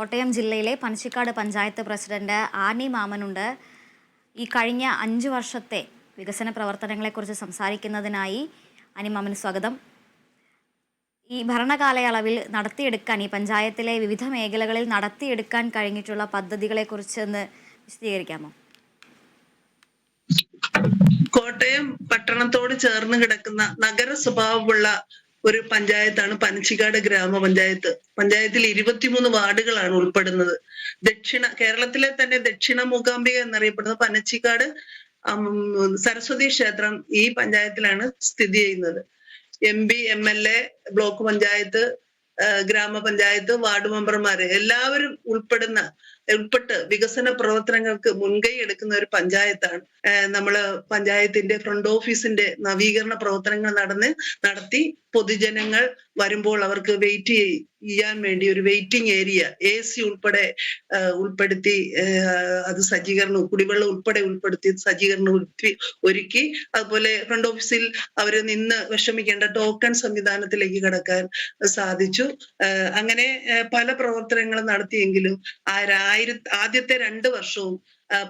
കോട്ടയം ജില്ലയിലെ Panachikkad panchayat president Annie മാമനുണ്ട്. ഈ കഴിഞ്ഞ 5 വർഷത്തെ വികസന പ്രവർത്തനങ്ങളെക്കുറിച്ച് സംസാരിക്കുന്നതിനായി ആനി മാമന് സ്വാഗതം. ഈ ഭരണകാലയളവിൽ നടത്തിയെടുക്കാൻ ഈ പഞ്ചായത്തിലെ വിവിധ മേഖലകളിൽ നടത്തിയെടുക്കാൻ കഴിഞ്ഞിട്ടുള്ള പദ്ധതികളെക്കുറിച്ച് ഒന്ന് വിശദീകരിക്കാമോ? കോട്ടയം പട്ടണത്തോട് ചേർന്ന് കിടക്കുന്ന നഗര സ്വഭാവമുള്ള ഒരു പഞ്ചായത്താണ് പനച്ചിക്കാട് ഗ്രാമപഞ്ചായത്ത്. പഞ്ചായത്തിൽ 23 വാർഡുകളാണ് ഉൾപ്പെടുന്നത്. കേരളത്തിലെ തന്നെ ദക്ഷിണ മൂകാംബിക എന്നറിയപ്പെടുന്ന പനച്ചിക്കാട് സരസ്വതി ക്ഷേത്രം ഈ പഞ്ചായത്തിലാണ് സ്ഥിതി ചെയ്യുന്നത്. MP, MLA, ബ്ലോക്ക് പഞ്ചായത്ത്, ഗ്രാമപഞ്ചായത്ത്, വാർഡ് മെമ്പർമാര് എല്ലാവരും ഉൾപ്പെട്ട് വികസന പ്രവർത്തനങ്ങൾക്ക് മുൻകൈ എടുക്കുന്ന ഒരു പഞ്ചായത്താണ്. നമ്മള് പഞ്ചായത്തിന്റെ ഫ്രണ്ട് ഓഫീസിന്റെ നവീകരണ പ്രവർത്തനങ്ങൾ നടത്തി പൊതുജനങ്ങൾ വരുമ്പോൾ അവർക്ക് വെയിറ്റ് ചെയ്യാൻ വേണ്ടി ഒരു വെയിറ്റിംഗ് ഏരിയ AC ഉൾപ്പെടുത്തി അത് കുടിവെള്ളം ഉൾപ്പെടെ ഉൾപ്പെടുത്തി സജ്ജീകരണം ഒരുക്കി. അതുപോലെ ഫ്രണ്ട് ഓഫീസിൽ അവര് നിന്ന് വിഷമിക്കേണ്ട ടോക്കൺ സംവിധാനത്തിലേക്ക് കടക്കാൻ സാധിച്ചു. അങ്ങനെ പല പ്രവർത്തനങ്ങളും നടത്തിയെങ്കിലും ആദ്യത്തെ 2 വർഷവും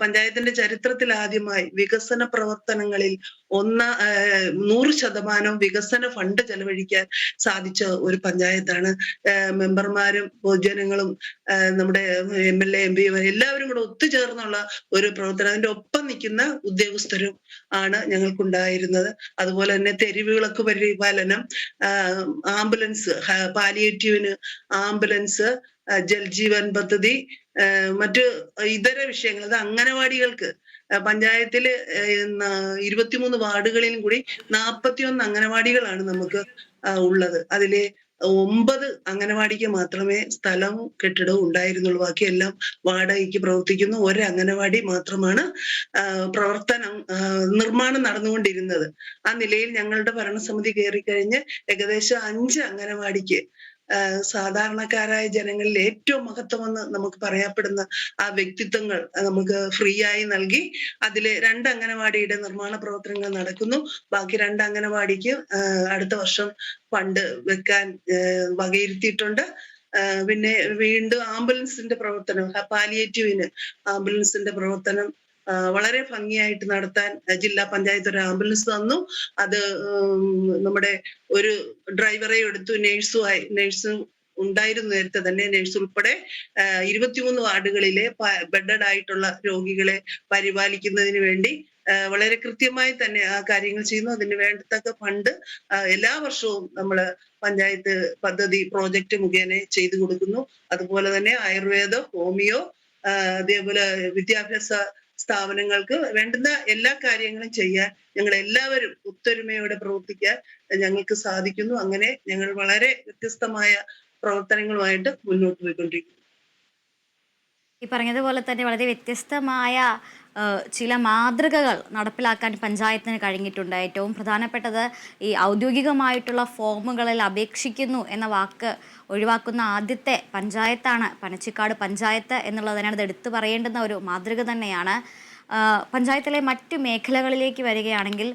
പഞ്ചായത്തിന്റെ ചരിത്രത്തിൽ ആദ്യമായി വികസന പ്രവർത്തനങ്ങളിൽ 100% വികസന ഫണ്ട് ചെലവഴിക്കാൻ സാധിച്ച ഒരു പഞ്ചായത്താണ്. മെമ്പർമാരും പൊതുജനങ്ങളും നമ്മുടെ MLA, MP എല്ലാവരും കൂടെ ഒത്തുചേർന്നുള്ള ഒരു പ്രവർത്തനം. അതിന്റെ ഒപ്പം നിൽക്കുന്ന ഉദ്യോഗസ്ഥരും ആണ് ഞങ്ങൾക്കുണ്ടായിരുന്നത്. അതുപോലെ തന്നെ തെരുവിളക്ക് പരിപാലനം, ആംബുലൻസ്, പാലിയേറ്റീവിന് ആംബുലൻസ്, ജൽജീവൻ പദ്ധതി, മറ്റ് ഇതര വിഷയങ്ങൾ, അത് അംഗനവാടികൾക്ക് പഞ്ചായത്തില് 23 വാർഡുകളിലും കൂടി 41 അംഗനവാടികളാണ് നമുക്ക് ഉള്ളത്. അതിലെ 9 അംഗനവാടിക്ക് മാത്രമേ സ്ഥലവും കെട്ടിടവും ഉണ്ടായിരുന്നുള്ളൂ. ബാക്കിയെല്ലാം വാടകയ്ക്ക് പ്രവർത്തിക്കുന്നു. ഒരു അംഗനവാടി മാത്രമാണ് നിർമ്മാണം നടന്നുകൊണ്ടിരുന്നത്. ആ നിലയിൽ ഞങ്ങളുടെ ഭരണസമിതി കയറിക്കഴിഞ്ഞ് ഏകദേശം 5 അംഗനവാടിക്ക് സാധാരണക്കാരായ ജനങ്ങളിൽ ഏറ്റവും മഹത്വമെന്ന് നമുക്ക് പറയപ്പെടുന്ന ആ വ്യക്തിത്വങ്ങൾ നമുക്ക് ഫ്രീ ആയി നൽകി. അതിലെ 2 അംഗനവാടിയുടെ നിർമ്മാണ പ്രവർത്തനങ്ങൾ നടക്കുന്നു. ബാക്കി 2 അംഗനവാടിക്ക് അടുത്ത വർഷം ഫണ്ട് വെക്കാൻ വകയിരുത്തിയിട്ടുണ്ട്. പിന്നെ വീണ്ടും ആംബുലൻസിന്റെ പ്രവർത്തനം, പാലിയേറ്റീവിന് ആംബുലൻസിന്റെ പ്രവർത്തനം വളരെ ഭംഗിയായിട്ട് നടത്താൻ ജില്ലാ പഞ്ചായത്ത് ഒരു ആംബുലൻസ് തന്നു. അത് നമ്മുടെ ഒരു ഡ്രൈവറെ എടുത്തു. നേഴ്സും ഉണ്ടായിരുന്നു നേരത്തെ തന്നെ. നേഴ്സ് ഉൾപ്പെടെ 23 വാർഡുകളിലെ ബെഡഡ് ആയിട്ടുള്ള രോഗികളെ പരിപാലിക്കുന്നതിന് വേണ്ടി വളരെ കൃത്യമായി തന്നെ ആ കാര്യങ്ങൾ ചെയ്യുന്നു. അതിന് വേണ്ടത്തക്ക ഫണ്ട് എല്ലാ വർഷവും നമ്മള് പഞ്ചായത്ത് പദ്ധതി പ്രോജക്റ്റ് മുഖേന ചെയ്തു കൊടുക്കുന്നു. അതുപോലെ തന്നെ ആയുർവേദ, ഹോമിയോ, അതേപോലെ വിദ്യാഭ്യാസ സ്ഥാപനങ്ങൾക്ക് വേണ്ടുന്ന എല്ലാ കാര്യങ്ങളും ചെയ്യാൻ ഞങ്ങൾ എല്ലാവരും ഒത്തൊരുമയോടെ പ്രവർത്തിക്കാൻ ഞങ്ങൾക്ക് സാധിക്കുന്നു. അങ്ങനെ ഞങ്ങൾ വളരെ വ്യത്യസ്തമായ പ്രവർത്തനങ്ങളുമായിട്ട് മുന്നോട്ട് പോയിക്കൊണ്ടിരിക്കുന്നു. ഈ പറഞ്ഞതുപോലെ തന്നെ വളരെ വ്യത്യസ്തമായ ചില മാതൃകകൾ നടപ്പിലാക്കാൻ പഞ്ചായത്തിന് കഴിഞ്ഞിട്ടുണ്ട്. ഏറ്റവും പ്രധാനപ്പെട്ടത് ഈ ഔദ്യോഗികമായിട്ടുള്ള ഫോമുകളിൽ അപേക്ഷിക്കുന്നു എന്ന വാക്ക് ഒഴിവാക്കുന്ന ആദ്യത്തെ പഞ്ചായത്താണ് പനച്ചിക്കാട് പഞ്ചായത്ത് എന്നുള്ളതിനാണ്. ഇത് എടുത്തു പറയേണ്ടുന്ന ഒരു മാതൃക തന്നെയാണ്. പഞ്ചായത്തിലെ മറ്റ് മേഖലകളിലേക്ക് വരികയാണെങ്കിൽ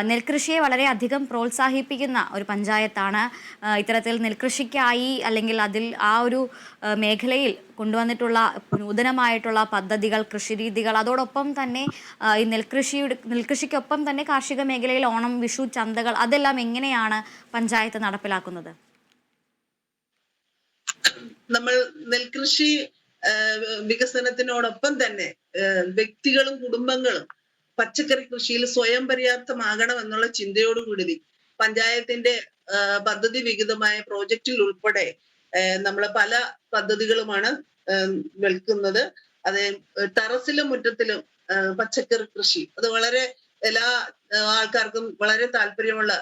നെൽകൃഷിയെ വളരെ അധികം പ്രോത്സാഹിപ്പിക്കുന്ന ഒരു പഞ്ചായത്താണ്. ഇത്തരത്തിൽ നെൽകൃഷിക്കായി അല്ലെങ്കിൽ ആ ഒരു മേഖലയിൽ കൊണ്ടുവന്നിട്ടുള്ള നൂതനമായിട്ടുള്ള പദ്ധതികൾ, കൃഷിരീതികൾ, അതോടൊപ്പം തന്നെ ഈ നെൽകൃഷിക്കൊപ്പം തന്നെ കാർഷിക മേഖലയിൽ ഓണം, വിഷു ചന്തകൾ, അതെല്ലാം എങ്ങനെയാണ് പഞ്ചായത്ത് നടപ്പിലാക്കുന്നത്? നമ്മൾ നെൽകൃഷി വികസനത്തിനോടൊപ്പം തന്നെ വ്യക്തികളും കുടുംബങ്ങളും പച്ചക്കറി കൃഷിയിൽ സ്വയം പര്യാപ്തമാകണം എന്നുള്ള ചിന്തയോടുകൂടി പഞ്ചായത്തിന്റെ പദ്ധതി വിഹിതമായ പ്രോജക്റ്റിൽ ഉൾപ്പെടെ നമ്മള് പല പദ്ധതികളുമാണ് വെൽക്കുന്നത്. അത് ടെറസിലും മുറ്റത്തിലും പച്ചക്കറി കൃഷി, അത് വളരെ എല്ലാ ആൾക്കാർക്കും വളരെ താല്പര്യമുള്ള,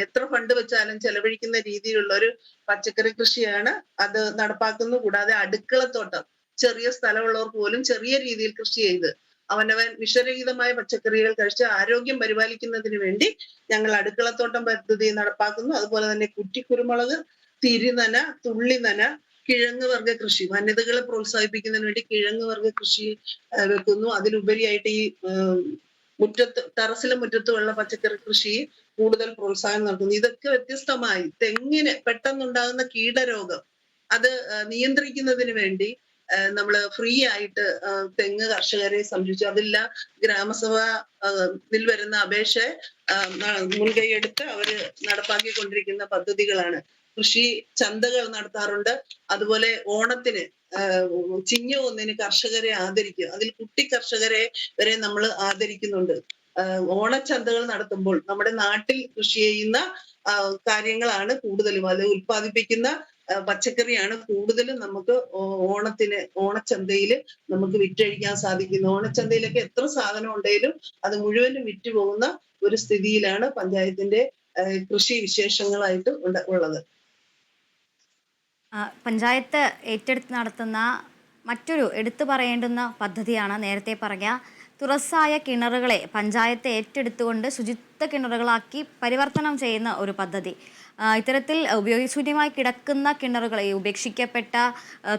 എത്ര ഫണ്ട് വെച്ചാലും ചെലവഴിക്കുന്ന രീതിയിലുള്ള ഒരു പച്ചക്കറി കൃഷിയാണ്. അത് നടപ്പാക്കുന്നു. കൂടാതെ അടുക്കളത്തോട്ടം, ചെറിയ സ്ഥലമുള്ളവർക്ക് പോലും ചെറിയ രീതിയിൽ കൃഷി ചെയ്ത് അവനവൻ വിഷരഹിതമായ പച്ചക്കറികൾ കഴിച്ച് ആരോഗ്യം പരിപാലിക്കുന്നതിന് വേണ്ടി ഞങ്ങൾ അടുക്കളത്തോട്ടം പദ്ധതി നടപ്പാക്കുന്നു. അതുപോലെ തന്നെ കുറ്റിക്കുരുമുളക്, തിരിനന, തുള്ളിനന, കിഴങ്ങ് വർഗ കൃഷി, വനിതകളെ പ്രോത്സാഹിപ്പിക്കുന്നതിന് വേണ്ടി കിഴങ്ങ് വർഗ കൃഷി വെക്കുന്നു. അതിലുപരിയായിട്ട് ഈ ടെറസിലും മുറ്റത്തുമുള്ള പച്ചക്കറി കൃഷി കൂടുതൽ പ്രോത്സാഹനം നടത്തുന്നു. ഇതൊക്കെ വ്യത്യസ്തമായി തെങ്ങിന് പെട്ടെന്നുണ്ടാകുന്ന കീടരോഗം അത് നിയന്ത്രിക്കുന്നതിന് വേണ്ടി നമ്മൾ ഫ്രീ ആയിട്ട് തെങ്ങ് കർഷകരെ സംരക്ഷിച്ചു. അതെല്ലാം ഗ്രാമസഭ ിൽ വരുന്ന അപേക്ഷ മുൻകൈയെടുത്ത് അവര് നടപ്പാക്കിക്കൊണ്ടിരിക്കുന്ന പദ്ധതികളാണ്. കൃഷി ചന്തകൾ നടത്താറുണ്ട്. അതുപോലെ ഓണത്തിന് ചിങ്ങ 1 കർഷകരെ ആദരിക്കുക. അതിൽ കുട്ടി കർഷകരെ വരെ നമ്മൾ ആദരിക്കുന്നുണ്ട്. ഓണച്ചന്തകൾ നടത്തുമ്പോൾ നമ്മുടെ നാട്ടിൽ കൃഷി ചെയ്യുന്ന കാര്യങ്ങളാണ് കൂടുതലും, അത് ഉൽപ്പാദിപ്പിക്കുന്ന പച്ചക്കറിയാണ് കൂടുതലും നമുക്ക് ഓണച്ചന്തയിൽ നമുക്ക് വിറ്റഴിക്കാൻ സാധിക്കുന്നത്. ഓണച്ചന്തയിലൊക്കെ എത്ര സാധനം ഉണ്ടെങ്കിലും അത് മുഴുവനും വിറ്റുപോകുന്ന ഒരു സ്ഥിതിയിലാണ് പഞ്ചായത്തിന്റെ കൃഷി വിശേഷങ്ങളായിട്ട് ഉള്ളത്. പഞ്ചായത്ത് ഏറ്റെടുത്ത് നടത്തുന്ന മറ്റൊരു എടുത്തു പറയേണ്ടുന്ന പദ്ധതിയാണ് നേരത്തെ പറഞ്ഞ തുറസായ കിണറുകളെ പഞ്ചായത്ത് ഏറ്റെടുത്തുകൊണ്ട് ശുചിത്വ കിണറുകളാക്കി പരിവർത്തനം ചെയ്യുന്ന ഒരു പദ്ധതി. ഇത്തരത്തിൽ ഉപയോഗശൂന്യമായി കിടക്കുന്ന കിണറുകളെ, ഉപേക്ഷിക്കപ്പെട്ട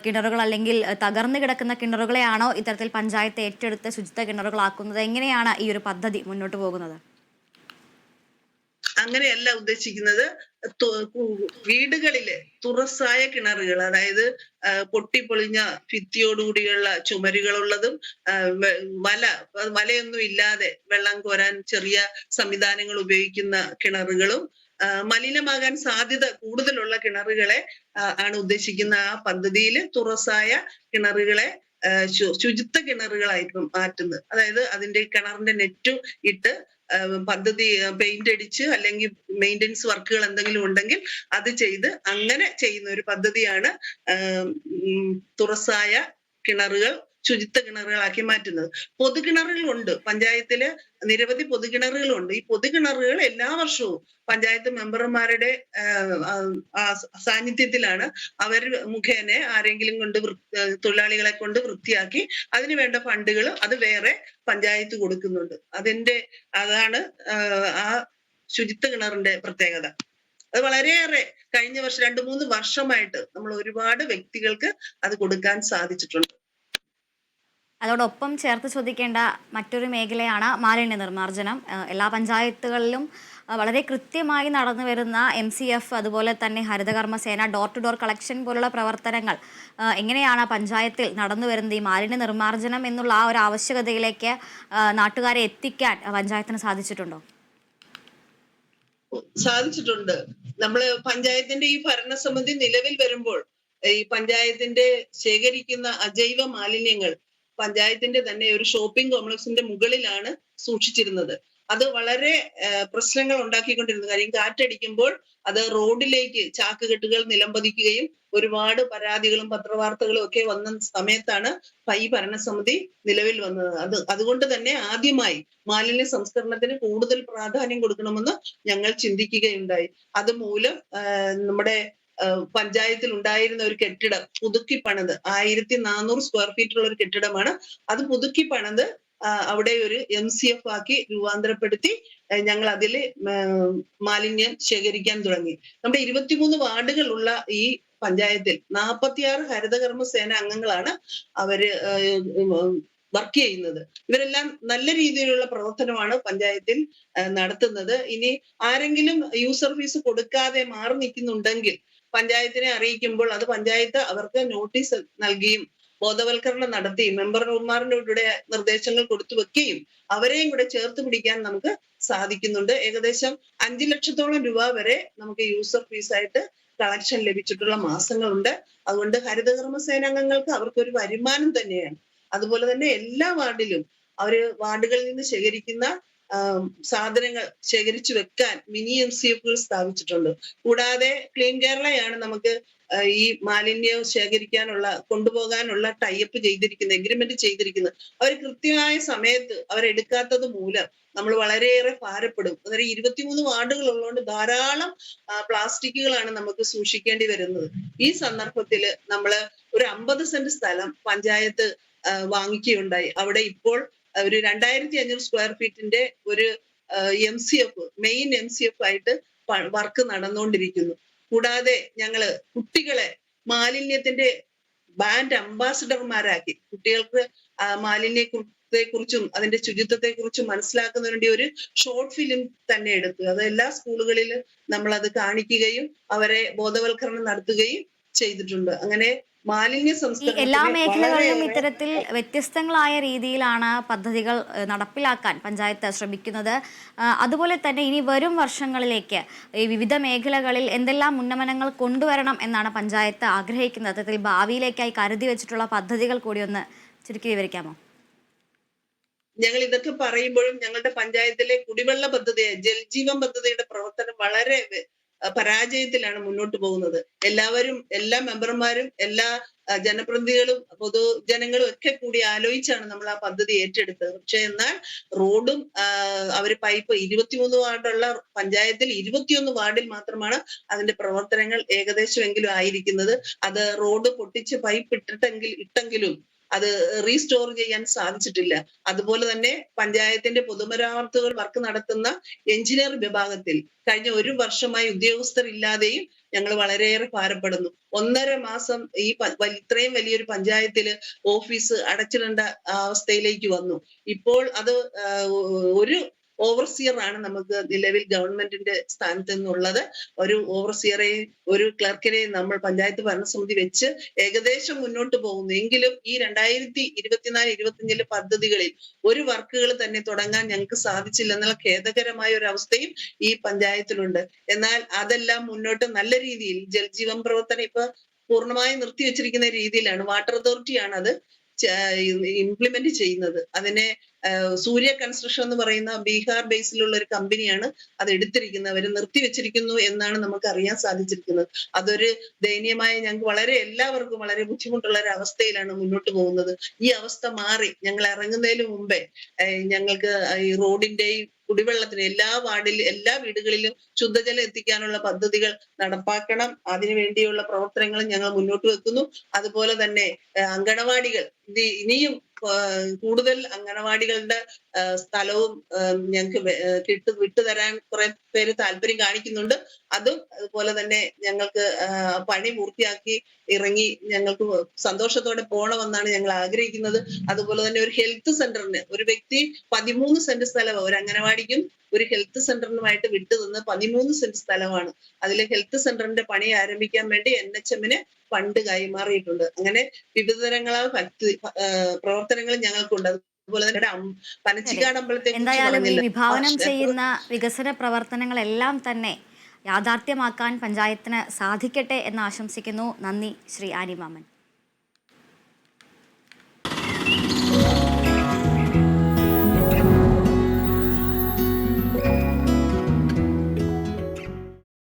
കിണറുകൾ അല്ലെങ്കിൽ തകർന്നു കിടക്കുന്ന കിണറുകളെയാണോ ഇത്തരത്തിൽ പഞ്ചായത്ത് ഏറ്റെടുത്ത് ശുചിത്വ കിണറുകളാക്കുന്നത്? എങ്ങനെയാണ് ഈ ഒരു പദ്ധതി മുന്നോട്ട് പോകുന്നത്? അങ്ങനെയല്ല ഉദ്ദേശിക്കുന്നത്. വീടുകളിലെ തുറസായ കിണറുകൾ, അതായത് പൊട്ടിപ്പൊളിഞ്ഞ ഭിത്തിയോടുകൂടിയുള്ള ചുമരുകളുള്ളതും വലയൊന്നും ഇല്ലാതെ വെള്ളം കോരാൻ ചെറിയ സംവിധാനങ്ങൾ ഉപയോഗിക്കുന്ന കിണറുകളും മലിനമാകാൻ സാധ്യത കൂടുതലുള്ള കിണറുകളെ ആണ് ഉദ്ദേശിക്കുന്ന ആ പദ്ധതിയിൽ. തുറസായ കിണറുകളെ ശുചിത്വ കിണറുകളായിട്ട് മാറ്റുന്നത്. അതായത് അതിന്റെ കിണറിന്റെ നെറ്റ് ഇട്ട് പദ്ധതി പെയിന്റ് അടിച്ച് അല്ലെങ്കിൽ മെയിൻ്റെനൻസ് വർക്കുകൾ എന്തെങ്കിലും ഉണ്ടെങ്കിൽ അത് ചെയ്ത് അങ്ങനെ ചെയ്യുന്ന ഒരു പദ്ധതിയാണ് തുറസായ കിണറുകൾ ശുചിത്വ കിണറുകളാക്കി മാറ്റുന്നത്. പൊതുകിണറുകളുണ്ട്, പഞ്ചായത്തില് നിരവധി പൊതുകിണറുകളുണ്ട്. ഈ പൊതുകിണറുകൾ എല്ലാ വർഷവും പഞ്ചായത്ത് മെമ്പർമാരുടെ സാന്നിധ്യത്തിലാണ് അവർ മുഖേന ആരെങ്കിലും കൊണ്ട് തൊഴിലാളികളെ കൊണ്ട് വൃത്തിയാക്കി അതിന് വേണ്ട ഫണ്ടുകൾ അത് വേറെ പഞ്ചായത്ത് കൊടുക്കുന്നുണ്ട്. അതാണ് ആ ശുചിത്വ കിണറിന്റെ പ്രത്യേകത. അത് വളരെയേറെ കഴിഞ്ഞ വർഷം 2-3 വർഷമായിട്ട് നമ്മൾ ഒരുപാട് വ്യക്തികൾക്ക് അത് കൊടുക്കാൻ സാധിച്ചിട്ടുണ്ട്. അതോടൊപ്പം ചേർത്ത് ചോദിക്കേണ്ട മറ്റൊരു മേഖലയാണ് മാലിന്യ നിർമ്മാർജ്ജനം. എല്ലാ പഞ്ചായത്തുകളിലും വളരെ കൃത്യമായി നടന്നു വരുന്ന MCF, അതുപോലെ തന്നെ ഹരിതകർമ്മസേന, ഡോർ ടു ഡോർ കളക്ഷൻ പോലുള്ള പ്രവർത്തനങ്ങൾ എങ്ങനെയാണ് പഞ്ചായത്തിൽ നടന്നു വരുന്നത്? ഈ മാലിന്യ നിർമ്മാർജ്ജനം എന്നുള്ള ആ ഒരു ആവശ്യകതയിലേക്ക് നാട്ടുകാരെ എത്തിക്കാൻ പഞ്ചായത്തിന് സാധിച്ചിട്ടുണ്ടോ? സാധിച്ചിട്ടുണ്ട്. നമ്മള് പഞ്ചായത്തിന്റെ ഈ ഭരണസമിതി നിലവിൽ വരുമ്പോൾ ഈ പഞ്ചായത്തിന്റെ ശേഖരിക്കുന്ന അജൈവ മാലിന്യങ്ങൾ പഞ്ചായത്തിന്റെ തന്നെ ഒരു ഷോപ്പിംഗ് കോംപ്ലക്സിന്റെ മുകളിലാണ് സൂക്ഷിച്ചിരുന്നത്. അത് വളരെ പ്രശ്നങ്ങൾ ഉണ്ടാക്കിക്കൊണ്ടിരുന്നു. കാര്യം കാറ്റടിക്കുമ്പോൾ അത് റോഡിലേക്ക് ചാക്കുകെട്ടുകൾ നിലംപതിക്കുകയും ഒരുപാട് പരാതികളും പത്രവാർത്തകളും ഒക്കെ വന്ന സമയത്താണ് ഈ ഭരണസമിതി നിലവിൽ വന്നത്. അതുകൊണ്ട് തന്നെ ആദ്യമായി മാലിന്യ സംസ്കരണത്തിന് കൂടുതൽ പ്രാധാന്യം കൊടുക്കണമെന്ന് ഞങ്ങൾ ചിന്തിക്കുകയുണ്ടായി. അതുമൂലം നമ്മുടെ പഞ്ചായത്തിൽ ഉണ്ടായിരുന്ന ഒരു കെട്ടിടം പുതുക്കി പണിത് 1400 സ്ക്വയർ ഫീറ്റുള്ള ഒരു കെട്ടിടമാണ്. അത് പുതുക്കി പണിത് അവിടെ ഒരു MCF ആക്കി രൂപാന്തരപ്പെടുത്തി ഞങ്ങൾ അതിൽ മാലിന്യം ശേഖരിക്കാൻ തുടങ്ങി. നമ്മുടെ 23 വാർഡുകളുള്ള ഈ പഞ്ചായത്തിൽ 46 ഹരിതകർമ്മസേന അംഗങ്ങളാണ് അവര് വർക്ക് ചെയ്യുന്നത്. ഇവരെല്ലാം നല്ല രീതിയിലുള്ള പ്രവർത്തനമാണ് പഞ്ചായത്തിൽ നടത്തുന്നത്. ഇനി ആരെങ്കിലും യൂസർ ഫീസ് കൊടുക്കാതെ മാറി നിൽക്കുന്നുണ്ടെങ്കിൽ പഞ്ചായത്തിനെ അറിയിക്കുമ്പോൾ അത് പഞ്ചായത്ത് അവർക്ക് നോട്ടീസ് നൽകിയും ബോധവൽക്കരണം നടത്തി മെമ്പർമാരുടെ കൂടെ നിർദ്ദേശങ്ങൾ കൊടുത്തു വെക്കുകയും അവരെയും കൂടെ ചേർത്ത് പിടിക്കാൻ നമുക്ക് സാധിക്കുന്നുണ്ട്. ഏകദേശം 5 ലക്ഷത്തോളം രൂപ വരെ നമുക്ക് യൂസർ ഫീസായിട്ട് കളക്ഷൻ ലഭിച്ചിട്ടുള്ള മാസങ്ങളുണ്ട്. അതുകൊണ്ട് ഹരിതകർമ്മ സേനാംഗങ്ങൾക്ക് അവർക്കൊരു വരുമാനം തന്നെയാണ്. അതുപോലെ തന്നെ എല്ലാ വാർഡിലും അവര് വാർഡുകളിൽ നിന്ന് ശേഖരിക്കുന്ന സാധനങ്ങൾ ശേഖരിച്ചു വെക്കാൻ മിനി MCFകൾ സ്ഥാപിച്ചിട്ടുണ്ട്. കൂടാതെ ക്ലീൻ കേരളയാണ് നമുക്ക് ഈ മാലിന്യം ശേഖരിക്കാനുള്ള കൊണ്ടുപോകാനുള്ള ടൈപ്പ് ചെയ്തിരിക്കുന്നത്, എഗ്രിമെന്റ് ചെയ്തിരിക്കുന്നത്. അവർ കൃത്യമായ സമയത്ത് അവരെടുക്കാത്തത് മൂലം നമ്മൾ വളരെയേറെ ഭാരപ്പെടും. അതായത് 23 വാർഡുകൾ ഉള്ളതുകൊണ്ട് ധാരാളം പ്ലാസ്റ്റിക്കുകളാണ് നമുക്ക് സൂക്ഷിക്കേണ്ടി വരുന്നത്. ഈ സന്ദർഭത്തിൽ നമ്മള് ഒരു 50 സെന്റ് സ്ഥലം പഞ്ചായത്ത് വാങ്ങിക്കുകയുണ്ടായി. അവിടെ ഇപ്പോൾ ഒരു 2500 സ്ക്വയർ ഫീറ്റിന്റെ ഒരു മെയിൻ MCF ആയിട്ട് വർക്ക് നടന്നുകൊണ്ടിരിക്കുന്നു. കൂടാതെ ഞങ്ങള് കുട്ടികളെ മാലിന്യത്തിന്റെ ബ്രാൻഡ് അംബാസിഡർമാരാക്കി കുട്ടികൾക്ക് മാലിന്യത്തെ കുറിച്ചും അതിന്റെ ശുചിത്വത്തെ കുറിച്ചും മനസ്സിലാക്കുന്നതിന് വേണ്ടി ഒരു ഷോർട്ട് ഫിലിം തന്നെ എടുത്തു. അത് എല്ലാ സ്കൂളുകളിലും നമ്മൾ അത് കാണിക്കുകയും അവരെ ബോധവൽക്കരണം നടത്തുകയും ചെയ്തിട്ടുണ്ട്. അങ്ങനെ മാലിന്യ ഈ എല്ലാ സംസ്കരണത്തിന് മേഖലകളിലും വളരെയേറെ ഇത്തരത്തിൽ വ്യത്യസ്തങ്ങളായ രീതിയിലാണ് പദ്ധതികൾ നടപ്പിലാക്കാൻ പഞ്ചായത്ത് ശ്രമിക്കുന്നത്. അതുപോലെ തന്നെ ഇനി വരും വർഷങ്ങളിലേക്ക് ഈ വിവിധ മേഖലകളിൽ എന്തെല്ലാം ഉന്നമനങ്ങൾ കൊണ്ടുവരണം എന്നാണ് പഞ്ചായത്ത് ആഗ്രഹിക്കുന്നത്. അതിൽ ഭാവിയിലേക്കായി കരുതി വെച്ചിട്ടുള്ള പദ്ധതികൾ കൂടി ഒന്ന് ചുരുക്കി വിവരിക്കാമോ? ഞങ്ങൾ ഇതൊക്കെ പറയുമ്പോഴും ഞങ്ങളുടെ പഞ്ചായത്തിലെ കുടിവെള്ള പദ്ധതി, ജൽജീവൻ പദ്ധതിയുടെ പ്രവർത്തനം വളരെ പരാജയത്തിലാണ് മുന്നോട്ട് പോകുന്നത്. എല്ലാവരും, എല്ലാ മെമ്പർമാരും, എല്ലാ ജനപ്രതിനിധികളും പൊതുജനങ്ങളും ഒക്കെ കൂടി ആലോചിച്ചാണ് നമ്മൾ ആ പദ്ധതി ഏറ്റെടുത്തത്. പക്ഷെ എന്നാൽ റോഡും അവര് പൈപ്പ് 23 വാർഡുള്ള പഞ്ചായത്തിൽ 21 വാർഡിൽ മാത്രമാണ് അതിന്റെ പ്രവർത്തനങ്ങൾ ഏകദേശമെങ്കിലും ആയിരിക്കുന്നത്. അത് റോഡ് പൊട്ടിച്ച് പൈപ്പ് ഇട്ടെങ്കിലും അത് റീസ്റ്റോർ ചെയ്യാൻ സാധിച്ചിട്ടില്ല. അതുപോലെ തന്നെ പഞ്ചായത്തിന്റെ പൊതുമരാമത്തുകൾ വർക്ക് നടത്തുന്ന എഞ്ചിനീയർ വിഭാഗത്തിൽ കഴിഞ്ഞ 1 വർഷമായി ഉദ്യോഗസ്ഥരില്ലാതെയും ഞങ്ങൾ വളരെയേറെ ഭാരപ്പെടുന്നു. 1.5 മാസം ഈ ഇത്രയും വലിയൊരു പഞ്ചായത്തില് ഓഫീസ് അടച്ചിടേണ്ട അവസ്ഥയിലേക്ക് വന്നു. ഇപ്പോൾ അത് ഒരു ഓവർസിയർ ആണ് നമുക്ക് നിലവിൽ ഗവൺമെന്റിന്റെ സ്ഥാനത്ത് നിന്നുള്ളത്. ഒരു ഓവർസിയറെയും ഒരു ക്ലർക്കിനെയും നമ്മൾ പഞ്ചായത്ത് ഭരണസമിതി വെച്ച് ഏകദേശം മുന്നോട്ട് പോകുന്നു. എങ്കിലും ഈ 2024-25 പദ്ധതികളിൽ ഒരു വർക്കുകൾ തന്നെ തുടങ്ങാൻ ഞങ്ങൾക്ക് സാധിച്ചില്ല എന്നുള്ള ഖേദകരമായ ഒരു അവസ്ഥയും ഈ പഞ്ചായത്തിലുണ്ട്. എന്നാൽ അതെല്ലാം മുന്നോട്ട് നല്ല രീതിയിൽ ജൽജീവൻ പ്രവർത്തനം ഇപ്പൊ പൂർണ്ണമായി നിർത്തിവെച്ചിരിക്കുന്ന രീതിയിലാണ്. വാട്ടർ അതോറിറ്റിയാണ് അത് ഇംപ്ലിമെന്റ് ചെയ്യുന്നത്. അതിനെ സൂര്യ കൺസ്ട്രക്ഷൻ എന്ന് പറയുന്ന ബീഹാർ ബേസിലുള്ള ഒരു കമ്പനിയാണ് അത് എടുത്തിരിക്കുന്നത്. അവർ നിർത്തിവെച്ചിരിക്കുന്നു എന്നാണ് നമുക്ക് അറിയാൻ സാധിച്ചിരിക്കുന്നത്. അതൊരു ദയനീയമായ, ഞങ്ങൾക്ക് എല്ലാവർക്കും വളരെ ബുദ്ധിമുട്ടുള്ള ഒരു അവസ്ഥയിലാണ് മുന്നോട്ട് പോകുന്നത്. ഈ അവസ്ഥ മാറി ഞങ്ങൾ ഇറങ്ങുന്നതിന് മുമ്പേ ഞങ്ങൾക്ക് ഈ റോഡിന്റെയും കുടിവെള്ളത്തിന് എല്ലാ വീടുകളിലും ശുദ്ധജലം എത്തിക്കാനുള്ള പദ്ധതികൾ നടപ്പാക്കണം. അതിനു വേണ്ടിയുള്ള പ്രവർത്തനങ്ങളും ഞങ്ങൾ മുന്നോട്ട് വെക്കുന്നു. അതുപോലെ തന്നെ അങ്കണവാടികൾ, ഇനിയും കൂടുതൽ അംഗനവാടികളുടെ സ്ഥലവും ഞങ്ങൾക്ക് വിട്ടുതരാൻ കുറെ പേര് താല്പര്യം കാണിക്കുന്നുണ്ട്. അതുപോലെ തന്നെ ഞങ്ങൾക്ക് പണി പൂർത്തിയാക്കി ഇറങ്ങി ഞങ്ങൾക്ക് സന്തോഷത്തോടെ പോകണമെന്നാണ് ഞങ്ങൾ ആഗ്രഹിക്കുന്നത്. അതുപോലെ തന്നെ ഒരു ഹെൽത്ത് സെന്ററിന് ഒരു വ്യക്തി 13 സെന്റ് സ്ഥലം ഒരു അംഗനവാടിക്കും ഒരു ഹെൽത്ത് സെന്ററിനുമായിട്ട് വിട്ടുതന്ന് 13 സെന്റ് സ്ഥലമാണ്. അതിലെ ഹെൽത്ത് സെന്ററിന്റെ പണി ആരംഭിക്കാൻ വേണ്ടി NHM-ന് ഫണ്ട് കൈമാറിയിട്ടുണ്ട്. അങ്ങനെ വിവിധ തരങ്ങളായ പ്രവർത്തനങ്ങൾ ഞങ്ങൾക്കുണ്ട്. അതുപോലെ തന്നെ പനച്ചിക്കാട് അമ്പലത്തെ എന്തായാലും ഈ വിഭാവനം ചെയ്യുന്ന വികസന പ്രവർത്തനങ്ങളെല്ലാം തന്നെ യാഥാർത്ഥ്യമാക്കാൻ പഞ്ചായത്തിന് സാധിക്കട്ടെ എന്ന് ആശംസിക്കുന്നു. നന്ദി ശ്രീ ആനി മാമൻ.